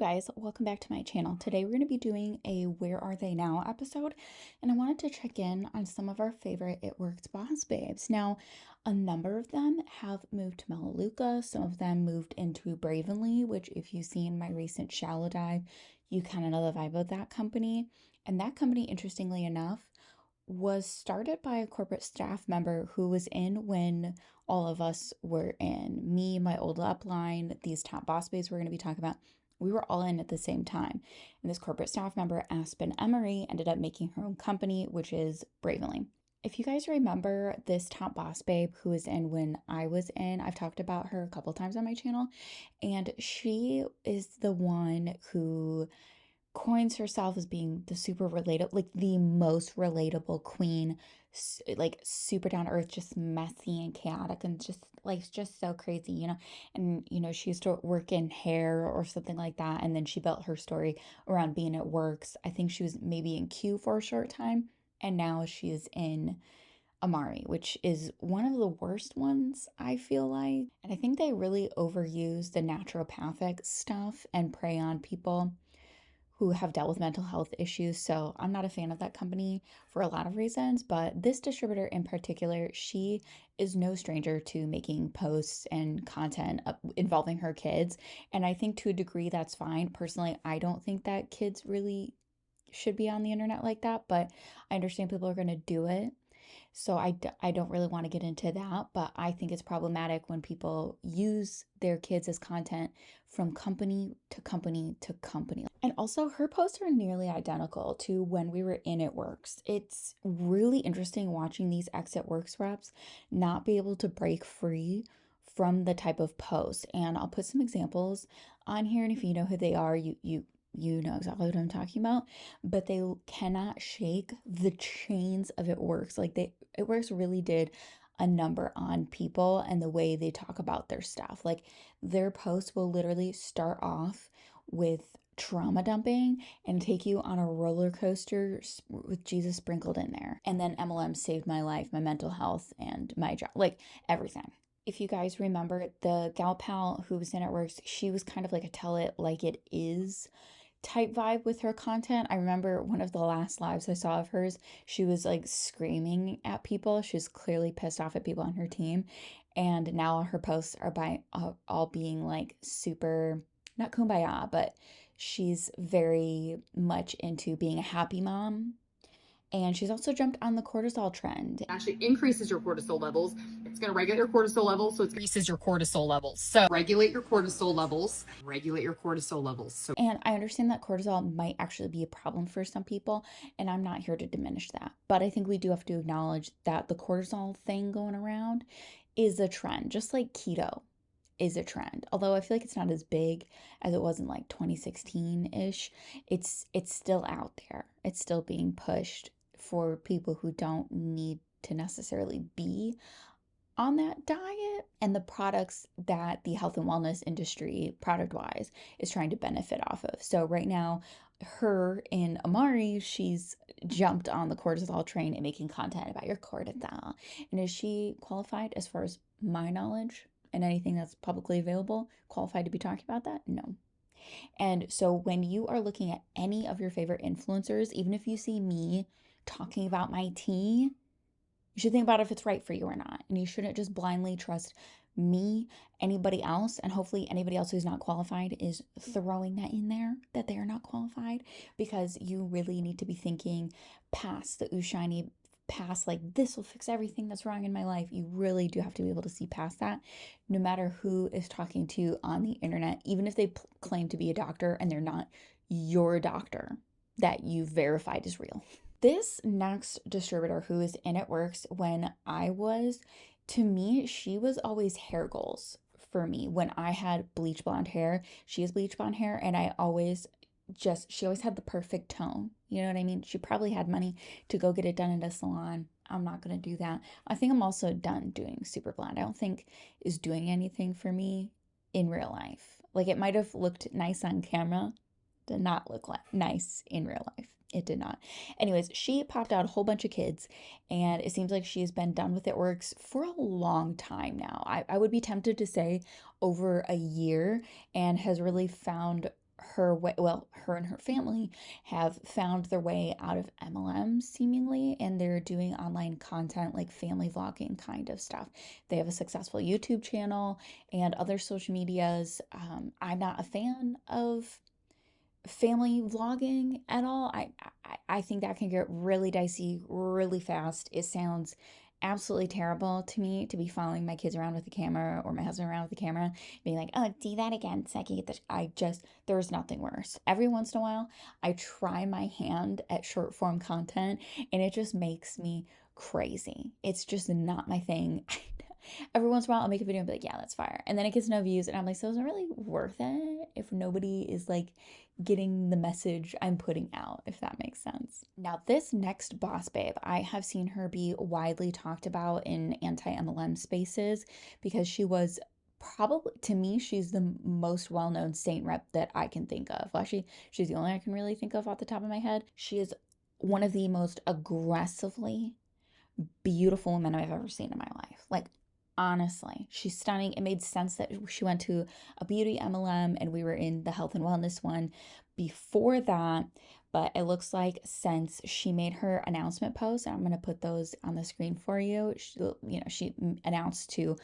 guys, welcome back to my channel. Today we're going to be doing a Where Are They Now episode, and I wanted to check in on some of our favorite It Works boss babes. Now, a number of them have moved to Melaleuca, some of them moved into Bravenly, which if you've seen my recent shallow dive, you kind of know the vibe of that company. And that company, interestingly enough, was started by a corporate staff member who was in when all of us were in. Me, my old upline, these top boss babes we're going to be talking about, we were all in at the same time. And this corporate staff member, Aspen Emery, ended up making her own company, which is Bravenly. If you guys remember this top boss babe who was in when I was in, I've talked about her a couple times on my channel, and she is the one who coins herself as being the super relatable, like the most relatable queen, like super down to earth, just messy and chaotic and just so crazy, And she used to work in hair or something like that, and then she built her story around being at Works. I think she was maybe in Q for a short time, and now she is in Amare, which is one of the worst ones, I feel like. And I think they really overuse the naturopathic stuff and prey on people who have dealt with mental health issues. So I'm not a fan of that company for a lot of reasons, but this distributor in particular, she is no stranger to making posts and content involving her kids. And I think to a degree that's fine. Personally, I don't think that kids really should be on the internet like that, but I understand people are going to do it. So I don't really want to get into that, but I think it's problematic when people use their kids as content from company to company to company. And also her posts are nearly identical to when we were in It Works. It's really interesting watching these Exit Works reps not be able to break free from the type of post. And I'll put some examples on here, and if you know who they are, you know exactly what I'm talking about, but they cannot shake the chains of It Works. It Works really did a number on people and the way they talk about their stuff. Like their posts will literally start off with trauma dumping and take you on a roller coaster with Jesus sprinkled in there. And then MLM saved my life, my mental health, and my job, like everything. If you guys remember, the gal pal who was in It Works, she was kind of like a tell it like it is type vibe with her content. I remember one of the last lives I saw of hers, she was like screaming at people. She was clearly pissed off at people on her team. And now all her posts are by all being like super, not kumbaya, but she's very much into being a happy mom. And she's also jumped on the cortisol trend. It actually increases your cortisol levels. It's going to regulate your cortisol levels, so it increases your cortisol levels. So regulate your cortisol levels. Regulate your cortisol levels. And I understand that cortisol might actually be a problem for some people, and I'm not here to diminish that. But I think we do have to acknowledge that the cortisol thing going around is a trend, just like keto is a trend. Although I feel like it's not as big as it was in like 2016-ish. It's still out there. It's still being pushed for people who don't need to necessarily be on that diet, and the products that the health and wellness industry, product wise, is trying to benefit off of. So right now, her in Amare, she's jumped on the cortisol train and making content about your cortisol. And is she qualified, as far as my knowledge and anything that's publicly available, qualified to be talking about that? No. And so when you are looking at any of your favorite influencers, even if you see me talking about my tea, you should think about if it's right for you or not. And you shouldn't just blindly trust me, anybody else, and hopefully anybody else who's not qualified is throwing that in there, that they are not qualified, because you really need to be thinking past the ooh shiny, past like this will fix everything that's wrong in my life. You really do have to be able to see past that, no matter who is talking to you on the internet, even if they claim to be a doctor and they're not your doctor that you verified is real. This next distributor who is in It Works when I was, to me, she was always hair goals for me. When I had bleach blonde hair, she has bleach blonde hair, and she always had the perfect tone. You know what I mean? She probably had money to go get it done at a salon. I'm not going to do that. I think I'm also done doing super blonde. I don't think is doing anything for me in real life. Like it might have looked nice on camera, did not look like nice in real life. It did not. Anyways, she popped out a whole bunch of kids, and it seems like she's been done with It Works for a long time now. I would be tempted to say over a year, and has really found her way, well, her and her family have found their way out of MLMs seemingly, and they're doing online content like family vlogging kind of stuff. They have a successful YouTube channel and other social medias. I'm not a fan of family vlogging at all. I think that can get really dicey really fast. It sounds absolutely terrible to me to be following my kids around with the camera or my husband around with the camera, being like, oh, do that again so I can get this. There's nothing worse. Every once in a while, I try my hand at short form content and it just makes me crazy. It's just not my thing. Every once in a while, I'll make a video and be like, yeah, that's fire. And then it gets no views. And I'm like, so is it really worth it if nobody is like getting the message I'm putting out, if that makes sense? Now, this next boss babe, I have seen her be widely talked about in anti-MLM spaces because she was probably, to me, she's the most well-known Seint rep that I can think of. Well, actually, she's the only I can really think of off the top of my head. She is one of the most aggressively beautiful women I've ever seen in my life. Like, honestly, she's stunning. It made sense that she went to a beauty MLM and we were in the health and wellness one before that. But it looks like since she made her announcement post, and I'm going to put those on the screen for you, she announced to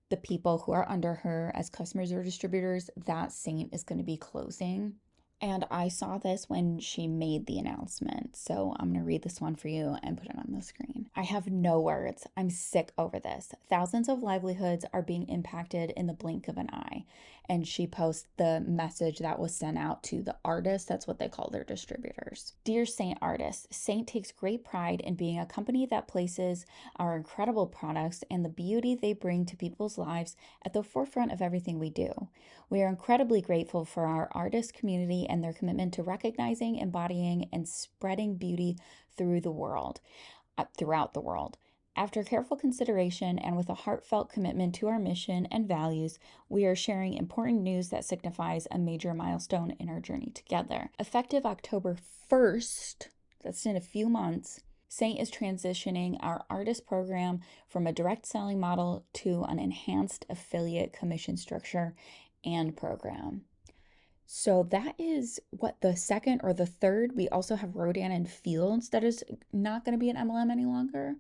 the people who are under her as customers or distributors that Seint is going to be closing. And I saw this when she made the announcement. So I'm going to read this one for you and put it on the screen. I have no words. I'm sick over this. Thousands of livelihoods are being impacted in the blink of an eye. And she posts the message that was sent out to the artists. That's what they call their distributors. Dear Seint artists, Seint takes great pride in being a company that places our incredible products and the beauty they bring to people's lives at the forefront of everything we do. We are incredibly grateful for our artist community and their commitment to recognizing, embodying, and spreading beauty throughout the world. After careful consideration and with a heartfelt commitment to our mission and values, we are sharing important news that signifies a major milestone in our journey together. Effective October 1st, that's in a few months, Seint is transitioning our artist program from a direct selling model to an enhanced affiliate commission structure and program. So that is what, the second or the third. We also have Rodan and Fields that is not going to be an MLM any longer.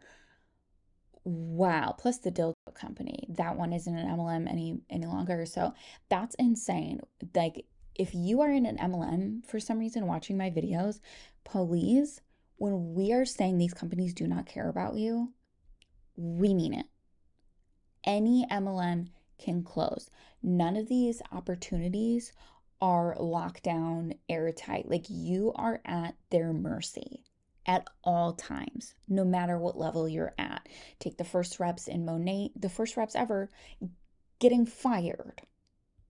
Wow. Plus the dildo company. That one isn't an MLM any longer. So that's insane. Like, if you are in an MLM for some reason watching my videos, please, when we are saying these companies do not care about you, we mean it. Any MLM can close. None of these opportunities are locked down airtight. Like, you are at their mercy at all times, no matter what level you're at. Take the first reps in Monat, the first reps ever getting fired.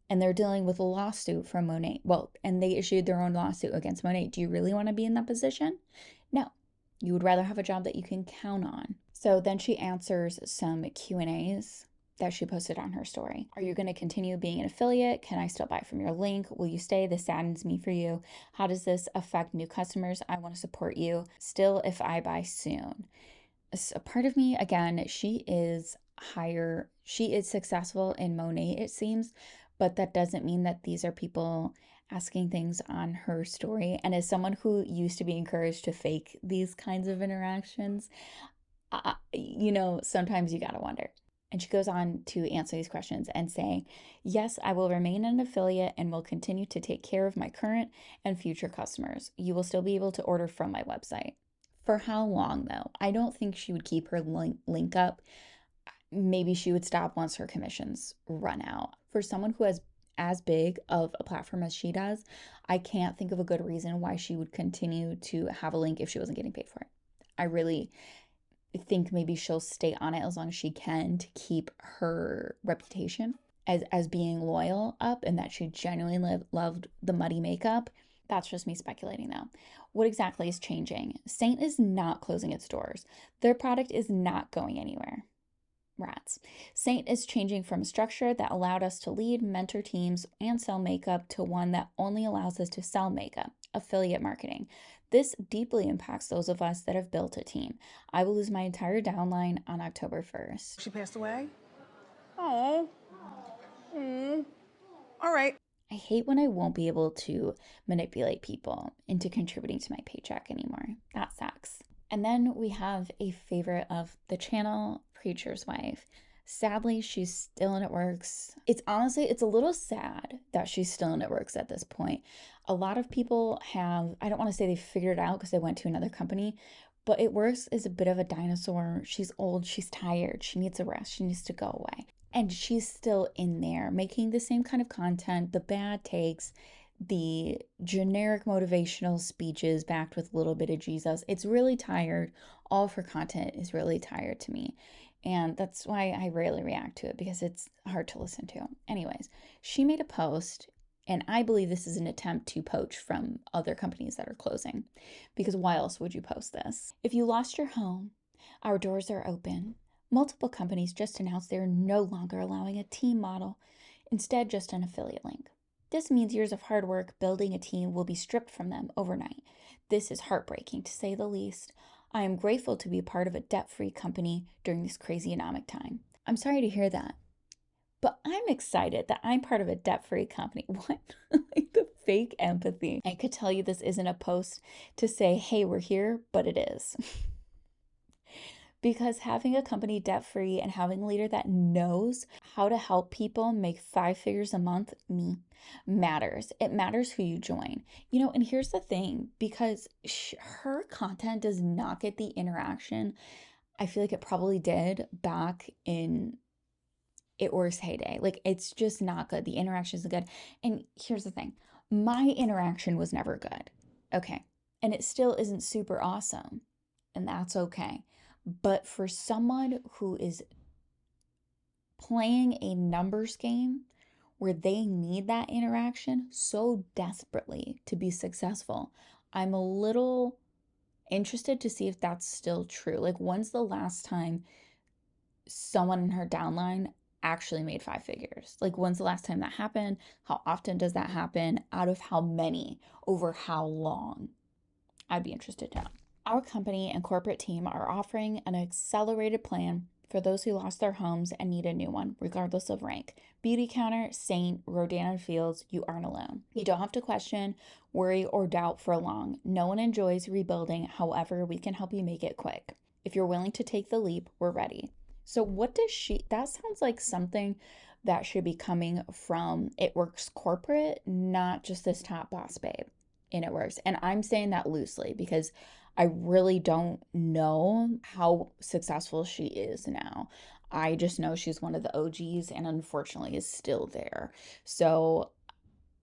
And they're dealing with a lawsuit from Monat. Well, and they issued their own lawsuit against Monat. Do you really want to be in that position? No. You would rather have a job that you can count on. So then she answers some Q&As that she posted on her story. Are you going to continue being an affiliate? Can I still buy from your link? Will you stay? This saddens me for you. How does this affect new customers? I want to support you still if I buy soon. A part of me, again, she is successful in Monat, it seems, but that doesn't mean that these are people asking things on her story. And as someone who used to be encouraged to fake these kinds of interactions, sometimes you gotta wonder. And she goes on to answer these questions and say, yes, I will remain an affiliate and will continue to take care of my current and future customers. You will still be able to order from my website. For how long, though? I don't think she would keep her link up. Maybe she would stop once her commissions run out. For someone who has as big of a platform as she does, I can't think of a good reason why she would continue to have a link if she wasn't getting paid for it. I really think maybe she'll stay on it as long as she can to keep her reputation as being loyal up, and that she genuinely loved the muddy makeup. That's just me speculating though. What exactly is changing? Seint is not closing its doors. Their product is not going anywhere. Rats. Seint is changing from a structure that allowed us to lead, mentor teams, and sell makeup to one that only allows us to sell makeup, affiliate marketing. This deeply impacts those of us that have built a team. I will lose my entire downline on October 1st. She passed away? Oh. All right. I hate when I won't be able to manipulate people into contributing to my paycheck anymore. That sucks. And then we have a favorite of the channel, Preacher's Wife. Sadly, she's still in itworks. It's a little sad that she's still in itworks at this point. A lot of people have, I don't want to say they figured it out because they went to another company, but itworks is a bit of a dinosaur. She's old, she's tired, she needs a rest, she needs to go away. And she's still in there making the same kind of content, the bad takes, the generic motivational speeches backed with a little bit of Jesus. It's really tired. All of her content is really tired to me. And that's why I rarely react to it, because it's hard to listen to. Anyways, she made a post, and I believe this is an attempt to poach from other companies that are closing. Because why else would you post this? If you lost your home, our doors are open. Multiple companies just announced they're no longer allowing a team model, instead just an affiliate link. This means years of hard work building a team will be stripped from them overnight. This is heartbreaking, to say the least. I am grateful to be a part of a debt-free company during this crazy economic time. I'm sorry to hear that, but I'm excited that I'm part of a debt-free company. What? Like the fake empathy. I could tell you this isn't a post to say, hey, we're here, but it is. Because having a company debt free and having a leader that knows how to help people make 5 figures a month, matters. It matters who you join. And here's the thing, because her content does not get the interaction I feel like it probably did back in itworks heyday. Like, it's just not good. The interaction isn't good. And here's the thing, my interaction was never good. Okay. And it still isn't super awesome. And that's okay. But for someone who is playing a numbers game where they need that interaction so desperately to be successful, I'm a little interested to see if that's still true. Like, when's the last time someone in her downline actually made 5 figures? Like, when's the last time that happened? How often does that happen? Out of how many? Over how long? I'd be interested to know. Our company and corporate team are offering an accelerated plan for those who lost their homes and need a new one, regardless of rank. Beauty Counter, Seint, Rodan and Fields, you aren't alone. You don't have to question, worry, or doubt for long. No one enjoys rebuilding. However, we can help you make it quick. If you're willing to take the leap, we're ready. So that sounds like something that should be coming from itworks corporate, not just this top boss babe in itworks. And I'm saying that loosely because I really don't know how successful she is now. I just know she's one of the OGs and unfortunately is still there. So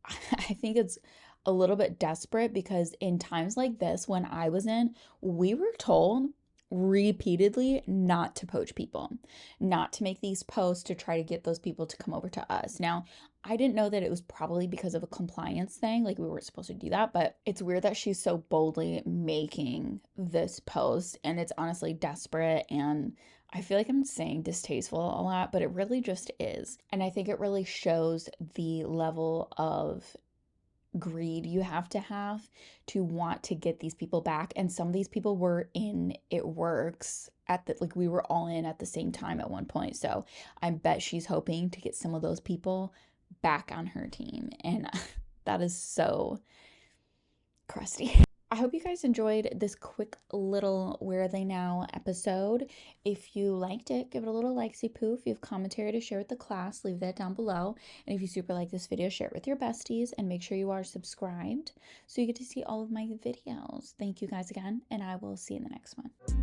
I think it's a little bit desperate, because in times like this, when I was in, we were told repeatedly not to poach people, not to make these posts to try to get those people to come over to us. Now, I didn't know that it was probably because of a compliance thing, like we weren't supposed to do that, but it's weird that she's so boldly making this post, and it's honestly desperate, and I feel like I'm saying distasteful a lot, but it really just is. And I think it really shows the level of greed you have to want to get these people back. And some of these people were in itworks at the, like, we were all in at the same time at one point. So I bet she's hoping to get some of those people back on her team. And that is so crusty. I hope you guys enjoyed this quick little Where Are They Now episode. If you liked it, give it a little likesy poo. If you have commentary to share with the class, leave that down below. And if you super like this video, share it with your besties and make sure you are subscribed so you get to see all of my videos. Thank you guys again, and I will see you in the next one.